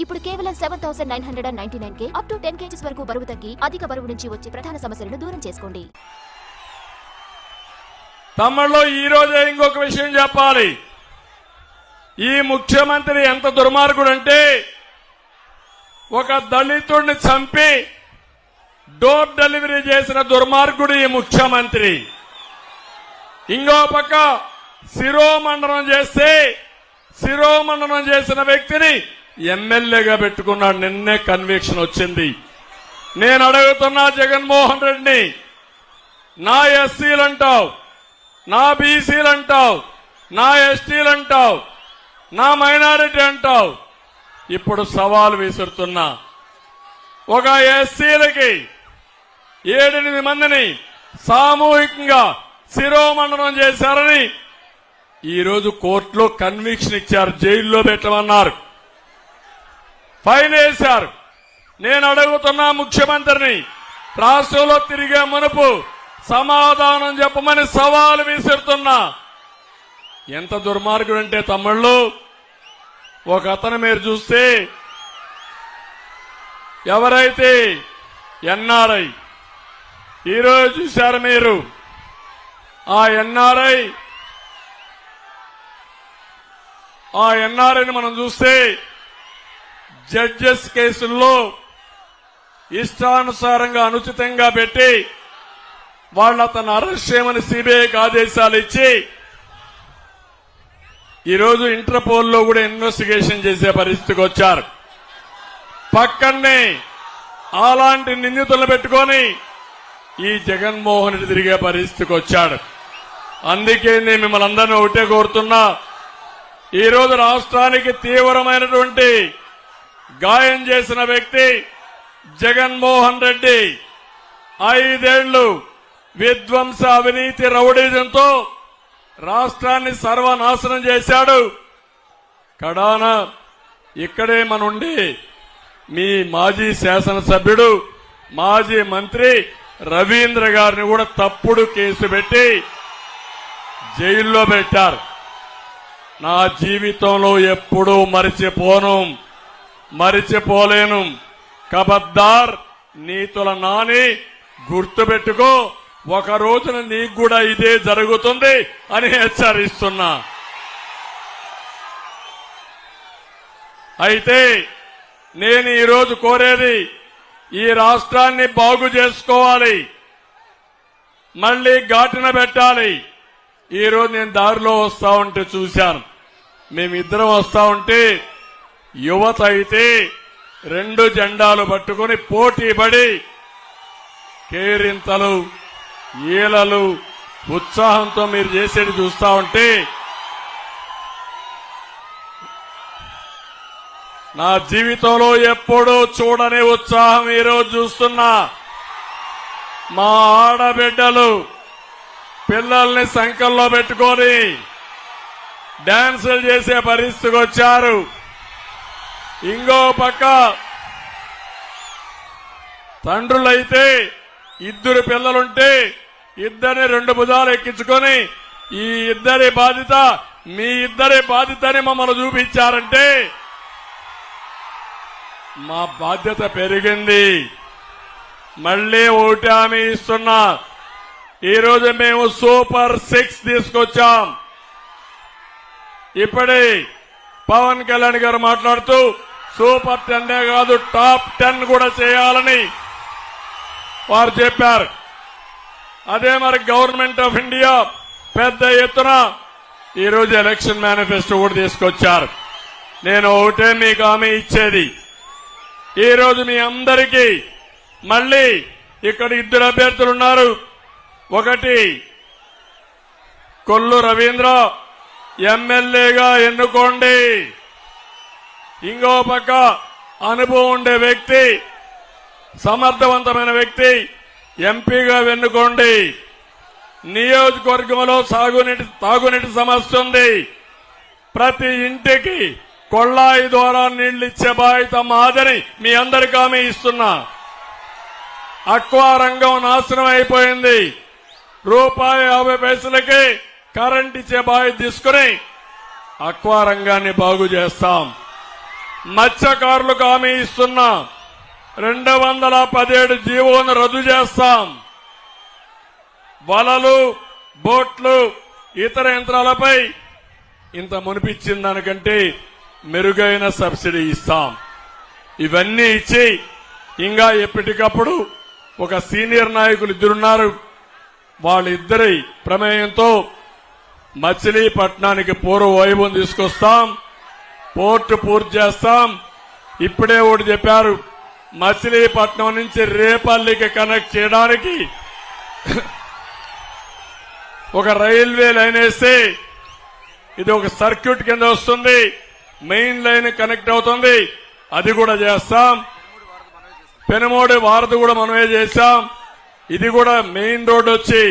ఇప్పుడు కేవలం 7,999 up to 10 kgs వరకు బరువు తగ్గి అధిక బరువు నుంచి వచ్చే ప్రధాన సమస్యలను దూరం చేసుకోండి. తమ్ముళ్ళు ఈ రోజే ఇంకొక విషయం చెప్పాలి. ఈ ముఖ్యమంత్రి ఎంత దుర్మార్గుడంటే ఒక దళితుడిని చంపి డోర్ డెలివరీ చేసిన దుర్మార్గుడు ఈ ముఖ్యమంత్రి. ఇంకో పక్క శిరోమండనం చేసిన వ్యక్తిని ఎమ్మెల్యేగా పెట్టుకున్నాడు. నిన్నే కన్విక్షన్ వచ్చింది. నేను అడుగుతున్నా జగన్మోహన్ రెడ్డిని, నా ఎస్సీలంటావు, నా బీసీలంటావు, నా ఎస్టీలంటావు, నా మైనారిటీ అంటావు. ఇప్పుడు సవాల్ విసురుతున్నా. ఒక ఎస్సీలకి 7-8 మందిని సామూహికంగా శిరోమండనం చేశారని ఈరోజు కోర్టులో కన్విక్షన్ ఇచ్చారు. జైల్లో పెట్టమన్నారు, ఫైన్ వేశారు. నేను అడుగుతున్నా ముఖ్యమంత్రిని, రాష్ట్రంలో తిరిగే మునుపు సమాధానం చెప్పమని సవాలు విసురుతున్నా. ఎంత దుర్మార్గుడంటే తమ్ముళ్ళు, ఒక అతను మీరు చూస్తే ఎవరైతే ఎన్ఆర్ఐ ఈరోజు చూశారు మీరు, ఆ ఎన్ఆర్ఐని మనం చూస్తే జడ్జెస్ కేసుల్లో ఇష్టానుసారంగా అనుచితంగా పెట్టి వాళ్ళు అతను అరెస్ట్ చేయమని సిబిఐకి ఆదేశాలు ఇచ్చి ఈరోజు ఇంటర్పోల్లో కూడా ఇన్వెస్టిగేషన్ చేసే పరిస్థితికి వచ్చారు. పక్కనే అలాంటి నిందితులను పెట్టుకొని ఈ జగన్మోహన్ రెడ్డి తిరిగే పరిస్థితికి వచ్చాడు. అందుకే నేను మిమ్మల్ని అందరినీ ఒకటే కోరుతున్నా, ఈరోజు రాష్ట్రానికి తీవ్రమైనటువంటి గాయం చేసిన వ్యక్తి జగన్మోహన్ రెడ్డి. 5 ఏళ్లు విధ్వంస అవినీతి రౌడీజంతో రాష్ట్రాన్ని సర్వనాశనం చేశాడు. కడాన ఇక్కడే మనుండి మీ మాజీ శాసనసభ్యుడు, మాజీ మంత్రి రవీంద్ర గారిని కూడా తప్పుడు కేసు పెట్టి జైల్లో పెట్టారు. నా జీవితంలో ఎప్పుడూ మరిచిపోలేను. కబద్దార్, నీతుల నాని, గుర్తుపెట్టుకో, ఒక రోజున నీకు కూడా ఇదే జరుగుతుంది అని హెచ్చరిస్తున్నా. అయితే నేను ఈరోజు కోరేది, ఈ రాష్ట్రాన్ని బాగు చేసుకోవాలి, మళ్లీ ఘాటున పెట్టాలి. ఈరోజు నేను దారిలో వస్తా ఉంటే చూశాను, మేమిద్దరం వస్తా ఉంటే యువత అయితే 2 జెండాలు పట్టుకుని పోటీ పడి కేరింతలు, ఈలలు, ఉత్సాహంతో మీరు చేసేది చూస్తా ఉంటే నా జీవితంలో ఎప్పుడూ చూడని ఉత్సాహం ఈరోజు చూస్తున్నా. మా ఆడబిడ్డలు పిల్లల్ని సంకల్లో పెట్టుకొని డాన్సులు చేసే పరిస్థితికి వచ్చారు. ఇంకో పక్క తండ్రులైతే 2 పిల్లలుంటే 2 భుజాలు ఎక్కించుకొని ఈ ఇద్దరి బాధ్యత మీ ఇద్దరి బాధ్యతని మమ్మల్ని చూపించారంటే మా బాధ్యత పెరిగింది. మళ్లీ ఒకటి హామీ ఇస్తున్నా, ఈరోజు మేము సూపర్ 6 తీసుకొచ్చాం. ఇప్పుడే పవన్ కళ్యాణ్ గారు మాట్లాడుతూ సూపర్ 10 కాదు టాప్ 10 కూడా చేయాలని వారు చెప్పారు. అదే మరి గవర్నమెంట్ ఆఫ్ ఇండియా పెద్ద ఎత్తున ఈరోజు ఎలక్షన్ మేనిఫెస్టో కూడా తీసుకొచ్చారు. నేను ఒకటే మీకు హామీ ఇచ్చేది, ఈరోజు మీ అందరికీ మళ్లీ ఇక్కడ 2 అభ్యర్థులున్నారు. ఒకటి కొల్లు రవీంద్ర ఎమ్మెల్యేగా ఎన్నుకోండి. ఇంకో పక్క అనుభవం ఉండే వ్యక్తి, సమర్థవంతమైన వ్యక్తి ఎంపీగా ఎన్నుకోండి. నియోజకవర్గంలో తాగునీటి సమస్య ఉంది. ప్రతి ఇంటికి కొళ్ళాయి ద్వారా నీళ్లు ఇచ్చే బాధ్యత మాదని మీ అందరికీ హామీ ఇస్తున్నా. అక్వా రంగం నాశనం అయిపోయింది. ₹50 కరెంట్ ఇచ్చే బాధ్యత తీసుకుని అక్వా రంగాన్ని బాగు చేస్తాం. మత్స్యకారులకు హామీ ఇస్తున్నా 217 జీవోను రద్దు చేస్తాం. వలలు, బోట్లు, ఇతర యంత్రాలపై ఇంత మునిపించిన దానికంటే మెరుగైన సబ్సిడీ ఇస్తాం. ఇవన్నీ ఇచ్చి ఇంకా ఎప్పటికప్పుడు ఒక సీనియర్ నాయకులు ఇద్దరున్నారు, వాళ్ళిద్దరి ప్రమేయంతో మచిలీపట్నానికి పూర్వ వైభవం తీసుకొస్తాం. పోర్టు పూర్తి చేస్తాం. ఇప్పుడే ఒకటి చెప్పారు, మచిలీపట్నం నుంచి రేపల్లికి కనెక్ట్ చేయడానికి ఒక రైల్వే లైన్ వేస్తే ఇది ఒక సర్క్యూట్ కింద వస్తుంది, మెయిన్ లైన్ కనెక్ట్ అవుతుంది. అది కూడా చేస్తాం. పెనుమోడి వారధి కూడా మనమే చేశాం. ఇది కూడా మెయిన్ రోడ్ వచ్చి